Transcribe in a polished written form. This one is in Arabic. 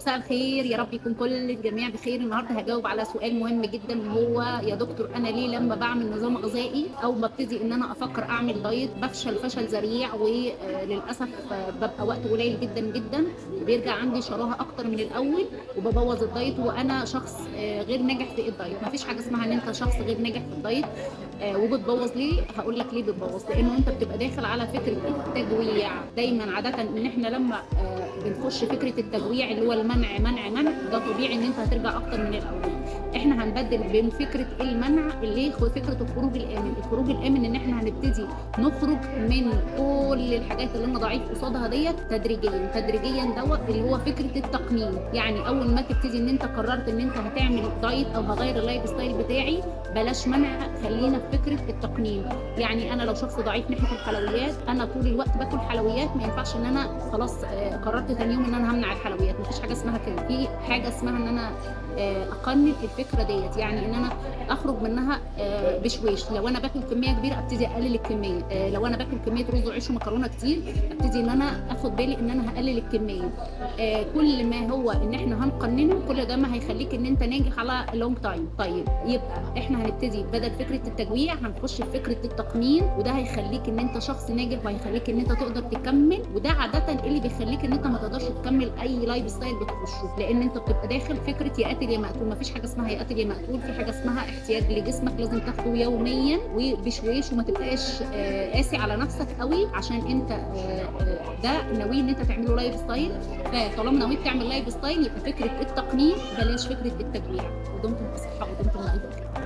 مساء الخير، يا رب يكون كل الجميع بخير. النهارده هاجاوب على سؤال مهم جدًا، وهو يا دكتور أنا ليه لمّا باعمل نظام غذائي أو بابتدي إن أنا أفكر أعمل دايت بافشل فشل ذريع، وللأسف بابقى وقت قليل جدًا، جدًا، وبيرجع عندي شراهة أكتر من الأول، وبابوّظ الدايت وأنا شخص غير ناجح في الدايت. ما فيش حاجة اسمها إن أنت شخص غير ناجح في الدايت. وبتبوّظ ليه؟ هاقول لك ليه بتبوّظ، لإنه أنت بتبقى داخل على فكرة التجويع. دايمًا عادةً إن إحنا لمّا بنخش فكرة التجويع اللي هو المنع، منع، منع، ده طبيعي إن أنت هترجع أكتر من الأول. إحنا هنبدِّل بين فكرة المنع اللي هي فكرة الخروج الآمن. الخروج الآمن إن إحنا هنبتدي نخرج من كل الحاجات اللي أنا ضعيف قصادها ديّة تدريجيًا، تدريجيًا دوّة اللي هو فكرة التقنين. يعني أول ما تبتدي إن أنت قررت إن أنت هتعمل دايت أو هاغيّر الlife style بتاعي، بلاش منع، خلّينا في فكرة التقنين. يعني أنا لو شخص ضعيف ناحية الحلويات، أنا طول الوقت باكل حلويات، ما ينفعش إن أنا خلاص قررت تاني يوم إن أنا هامنع الحلويات. ما فيش حاجة اسمها كده، في حاجة اسمها إن أنا أقنّن الفكرة ديّة. يعني إن أنا أخرج منها بشويش. لو أنا باكل كمية كبيرة أبتدي أقلل الكمية. لو أنا باكل كمية رز وعيش ومكرونة كتير، أبتدي إن أنا آخد بالي إن أنا هاقلل الكمية. كل ما هو إن إحنا هنقنّنه، كل ده ما هيخلّيك إن أنت ناجح على long time. طيب يبقى إحنا هنبتدي بدل فكرة التجويع هنخش في فكرة التقنين، وده هيخلّيك إن أنت شخص ناجح، وهيخلّيك إن أنت تقدر تكمّل. وده عادةً اللي بيخلّيك إن أنت ما تقدرش تكمّل أي life style بتخشه، لإن أنت بتبقى داخل فكرة يا قاتل يا مقتول. ما فيش حاجة اسمها يا قاتل يا مقتول، في حاجة اسمها احتياج لجسمك لازم تاخده يوميًا وبشويش، وما تبقاش قاسي على نفسك أوي، عشان أنت ده ناوي إن أنت تعمله life style. فطالما نويت تعمل life style يبقى فكرة التقنين بلاش فكرة التجويع. ودمتم بصحة ودمتم بألف خير.